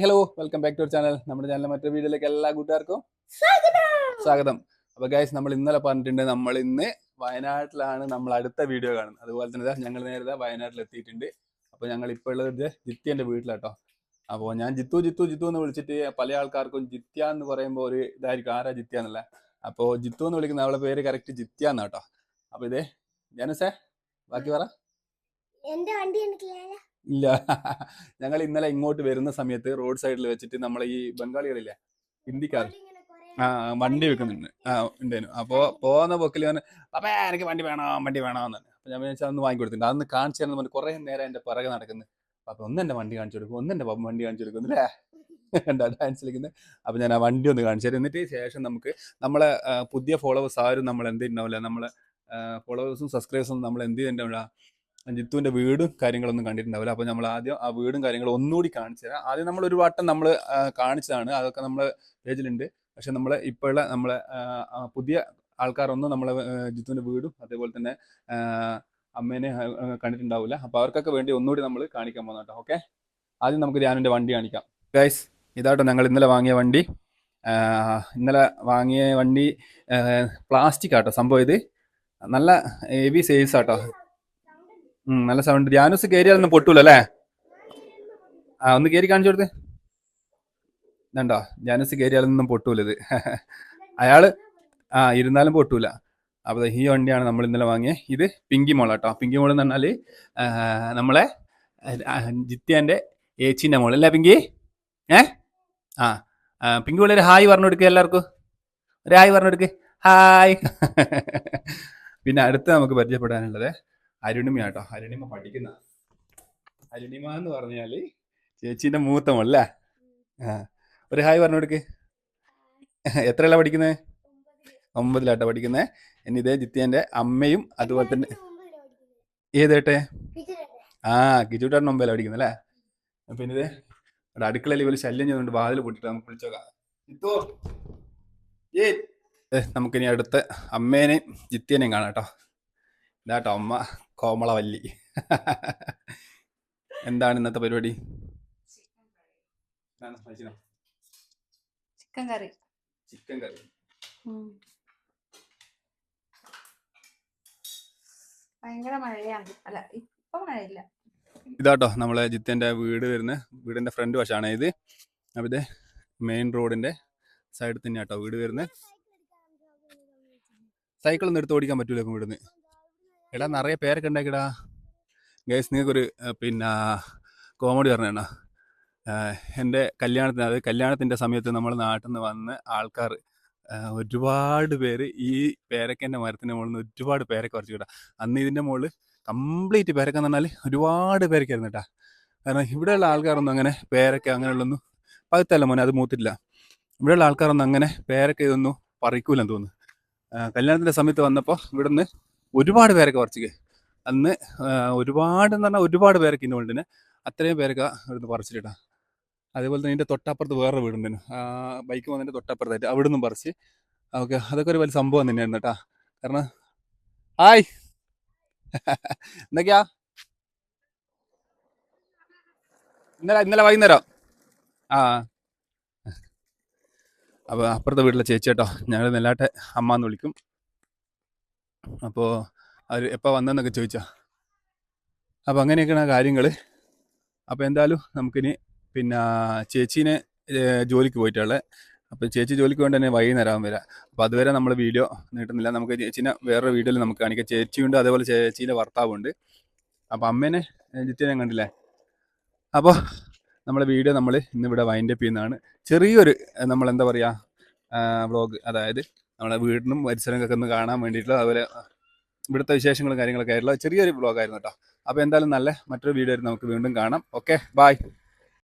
Hello, welcome back to our channel. നമ്മുടെ ചാനലിലെ മറ്റൊരു വീഡിയോയിലേക്ക് എല്ലാ കൂട്ടുകാർക്കും സ്വാഗതം. അപ്പോൾ ഗൈസ്, നമ്മൾ ഇന്നലെ പറഞ്ഞിട്ടുണ്ട് നമ്മൾ ഇന്ന് വയനാട്ടിലാണ് നമ്മൾ അടുത്ത വീഡിയോ കാണുന്നത്. അതുപോലെ തന്നെ ഞങ്ങൾ നേരത്തെ വയനാട്ടിൽ എത്തിയിട്ടുണ്ട്. അപ്പോൾ ഞങ്ങൾ ഇപ്പോൾ ഉള്ളത് ജിത്യൻ്റെ വീട്ടിലാട്ടോ. അപ്പോൾ ഞാൻ ജിത്തു ജിത്തു ജിത്തു എന്ന് വിളിച്ചിട്ട് പല ആൾക്കാർക്കും ജിത്യ എന്ന് പറയുമ്പോൾ ഒരു ഇതായിരിക്കും, ആരാ ജിത്യ എന്നുള്ള. അപ്പോൾ ജിത്തു എന്ന് വിളിക്കുന്ന അവളെ പേര് കറക്റ്റ് ജിത്യ എന്നാട്ടോ. അപ്പോൾ ഇതേ ജനസേ ബാക്കി പറ. ഇല്ല, ഞങ്ങൾ ഇന്നലെ ഇങ്ങോട്ട് വരുന്ന സമയത്ത് റോഡ് സൈഡിൽ വെച്ചിട്ട് നമ്മളെ ഈ ബംഗാളികളില്ലേ, ഹിന്ദിക്കാർ വണ്ടി വെക്കുന്നുണ്ട് ഉണ്ടേനു. അപ്പോൾ പോകുന്ന പൊക്കിൽ ഞാൻ അപ്പേ എനിക്ക് വണ്ടി വേണമെന്ന്. അപ്പോൾ ഞാൻ വിചാരിച്ചാൽ ഒന്ന് വാങ്ങിക്കൊടുത്തിട്ടുണ്ട്. അതൊന്ന് കാണിച്ചു തരുന്ന പറഞ്ഞ് കുറേ നേരം എൻ്റെ പിറകെ നടക്കുന്നത്. അപ്പോൾ ഒന്നെൻ്റെ വണ്ടി കാണിച്ചു കൊടുക്കും, ഒന്നെൻ്റെ വണ്ടി കാണിച്ചു കൊടുക്കുന്നില്ലേ, എന്താ ഡാൻസ് കളിക്കുന്നത്. അപ്പോൾ ഞാൻ ആ വണ്ടി ഒന്ന് കാണിച്ചു തരും. എന്നിട്ട് ശേഷം നമുക്ക് നമ്മളെ പുതിയ ഫോളോവേഴ്സ് ആരും നമ്മൾ എന്ത് ഉണ്ടാവില്ല, നമ്മളെ ഫോളോവേഴ്സും സബ്സ്ക്രൈബേഴ്സും നമ്മൾ എന്ത് ചെയ്തിട്ടുണ്ടാവില്ല, ജിത്തുവിൻ്റെ വീടും കാര്യങ്ങളൊന്നും കണ്ടിട്ടുണ്ടാവില്ല. അപ്പോൾ നമ്മൾ ആദ്യം ആ വീടും കാര്യങ്ങളും ഒന്നുകൂടി കാണിച്ചു തരാം. ആദ്യം നമ്മൾ ഒരു വട്ടം നമ്മൾ കാണിച്ചതാണ്, അതൊക്കെ നമ്മളെ പേജിലുണ്ട്. പക്ഷെ നമ്മൾ ഇപ്പോഴുള്ള നമ്മളെ പുതിയ ആൾക്കാരൊന്നും നമ്മളെ ജിത്തുവിൻ്റെ വീടും അതേപോലെ തന്നെ അമ്മേനെ കണ്ടിട്ടുണ്ടാവില്ല. അപ്പോൾ അവർക്കൊക്കെ വേണ്ടി ഒന്നുകൂടി നമ്മൾ കാണിക്കാൻ പോകുന്ന കേട്ടോ. ഓക്കെ, ആദ്യം നമുക്ക് ധ്യാനിൻ്റെ വണ്ടി കാണിക്കാം. ഗൈസ്, ഇതാട്ടോ ഞങ്ങൾ ഇന്നലെ വാങ്ങിയ വണ്ടി. പ്ലാസ്റ്റിക് ആട്ടോ സംഭവം. ഇത് നല്ല ഹെവി സൈസ് ആട്ടോ, നല്ല സൗണ്ട്. ധ്യാനൂസ് കയറിയാലൊന്നും പൊട്ടൂല അല്ലേ? ഒന്ന് കയറി കാണിച്ചു കൊടുത്തേ. ഇതുണ്ടോ, ധ്യാനൂസ് കയറിയാലൊന്നും പൊട്ടൂല ഇത്. അയാള് ഇരുന്നാലും പൊട്ടൂല. അപ്പോൾ ഈ വണ്ടിയാണ് നമ്മൾ ഇന്നലെ വാങ്ങിയത്. ഇത് പിങ്കി മോൾ കേട്ടോ. പിങ്കി മോൾ എന്ന് പറഞ്ഞാൽ നമ്മളെ ജിത്യാൻ്റെ ഏച്ചിൻ്റെ മോൾ അല്ലേ പിങ്കി? പിങ്കി മോൾ ഒരു ഹായ് പറഞ്ഞു കൊടുക്കുക എല്ലാവർക്കും. ഒരു ഹായ് പറഞ്ഞു കൊടുക്ക്. ഹായ്. പിന്നെ അടുത്ത് നമുക്ക് പരിചയപ്പെടാനുള്ളത് അരുണിമ കേട്ടോ. അരുണിമ പഠിക്കുന്ന അരുണിമ എന്ന് പറഞ്ഞാൽ ചേച്ചീൻ്റെ മൂത്ത മോളല്ലേ? ഒരു ഹായ് പറഞ്ഞു കൊടുക്ക്. എത്രയല്ല പഠിക്കുന്നത്? 9ലാട്ടോ പഠിക്കുന്നത്. ഇനി ഇതേ ജിത്യേൻ്റെ അമ്മയും അതുപോലെ തന്നെ ഏതേട്ടെ കിച്ചൂട്ടാണ് 9ലാണ് പഠിക്കുന്നത് അല്ലേ? പിന്നെ ഇതേ ഇവിടെ അടുക്കളയിൽ ഇവര് ശല്യം ചെയ്യുന്നുണ്ട്, വാതിൽ പൊട്ടിട്ട് നമുക്ക് വിളിച്ചോക്കാം. നമുക്കിനി അടുത്ത അമ്മേനെയും ജിത്യേനെയും കാണാം കേട്ടോ. ഇതാട്ടോ അമ്മ കോമളവല്ലി. എന്താണ് ഇന്നത്തെ പരിപാടി? ചിക്കൻ കറി. ഭയങ്കര മഴയാണ്. അല്ല, ഇപ്പൊ മഴയില്ല. ഇതാട്ടോ നമ്മളെ ജിത്യന്റെ വീടിന്റെ ഫ്രണ്ട് വശമാണ് ഇത്. അപ്പോൾ ഇത് മെയിൻ റോഡിന്റെ സൈഡിൽ തന്നെ ആട്ടോ വീട് വരുന്നത്. സൈക്കിളൊന്നും എടുത്ത് ഓടിക്കാൻ പറ്റൂല ഇപ്പം ഇവിടുന്ന്. എടാ നിറയെ പേരൊക്കെ ഉണ്ടാക്കിടാ. ഗൈസ്, നിങ്ങൾക്കൊരു പിന്നെ കോമഡി പറഞ്ഞാ, എൻ്റെ കല്യാണത്തിൻ്റെ സമയത്ത് നമ്മൾ നാട്ടിൽ നിന്ന് വന്ന ആൾക്കാർ ഒരുപാട് പേര് ഈ പേരക്കൻ്റെ മരത്തിൻ്റെ മുകളിൽ നിന്ന് ഒരുപാട് പേരക്ക പറിച്ചു കേട്ടാ. അന്ന് ഇതിൻ്റെ മുകളിൽ കംപ്ലീറ്റ് പേരക്ക എന്ന് പറഞ്ഞാൽ ഒരുപാട് പേരക്കായിരുന്നു കേട്ടാ. കാരണം ഇവിടെയുള്ള ആൾക്കാരൊന്നും അങ്ങനെ പേരക്ക അങ്ങനെയുള്ളൊന്നും പകുത്തല്ല മോനെ, അത് മൂത്തില്ല. ഇവിടെയുള്ള ആൾക്കാരൊന്നും അങ്ങനെ പേരക്ക ഇതൊന്നും പറിക്കൂലെന്ന് തോന്നുന്നു. കല്യാണത്തിൻ്റെ സമയത്ത് വന്നപ്പോൾ ഇവിടെ നിന്ന് ഒരുപാട് പേരൊക്കെ പറിച്ചിക്ക്. അന്ന് ഒരുപാടെന്ന് പറഞ്ഞാൽ ഒരുപാട് പേരൊക്കെ ഇന്ന വേണ്ടിന് അത്രയും പേരൊക്കെ ഇവിടുന്ന് പറിച്ചിട്ടാ. അതേപോലെ തന്നെ ഇതിൻ്റെ തൊട്ടപ്പുറത്ത് വേറൊരു വീടുണ്ടേനു, ബൈക്ക് വന്നതിൻ്റെ തൊട്ടപ്പുറത്തായിട്ട് അവിടെ നിന്നും പറിച്ച്. ഓക്കെ, അതൊക്കെ ഒരു വലിയ സംഭവം തന്നെയായിരുന്നു കേട്ടാ. കാരണം ഹായ് എന്തൊക്കെയാ ഇന്നലെ വൈകുന്നേരം അപ്പോൾ അപ്പുറത്തെ വീട്ടിലെ ചേച്ചി കേട്ടോ, ഞങ്ങൾ നെല്ലാട്ടെ അമ്മ എന്ന് വിളിക്കും. അപ്പോൾ അവർ എപ്പോൾ വന്നെന്നൊക്കെ ചോദിച്ചാ. അപ്പോൾ അങ്ങനെയൊക്കെയാണ് കാര്യങ്ങൾ. അപ്പോൾ എന്തായാലും നമുക്കിനി പിന്നെ ചേച്ചീനെ ജോലിക്ക് പോയിട്ടുള്ളത്. അപ്പോൾ ചേച്ചി ജോലിക്ക് വേണ്ടി തന്നെ വൈകുന്നേരം വരാം. അപ്പോൾ അതുവരെ നമ്മൾ വീഡിയോ നീട്ടുന്നില്ല. നമുക്ക് ചേച്ചീനെ വേറൊരു വീഡിയോയിൽ നമുക്ക് കാണിക്കാം. ചേച്ചിയുണ്ട്, അതേപോലെ ചേച്ചീൻ്റെ ഭർത്താവുണ്ട്. അപ്പോൾ അമ്മേനെ ജിത്തിനെ കണ്ടില്ലേ. അപ്പോൾ നമ്മളെ വീഡിയോ നമ്മൾ ഇന്നിവിടെ വൈൻഡപ്പ് ചെയ്യുന്നതാണ്. ചെറിയൊരു നമ്മളെന്താ പറയുക വ്ളോഗ്, അതായത് നമ്മളെ വീടിനും പരിസരങ്ങളൊക്കെ ഒന്ന് കാണാൻ വേണ്ടിയിട്ടുള്ള, അതുപോലെ ഇവിടുത്തെ വിശേഷങ്ങളും കാര്യങ്ങളൊക്കെ ആയിട്ടുള്ള ചെറിയൊരു വ്ളോഗായിരുന്നു കേട്ടോ. അപ്പോൾ എന്തായാലും മറ്റൊരു വീഡിയോ ആയിരുന്നു, നമുക്ക് വീണ്ടും കാണാം. Okay, by.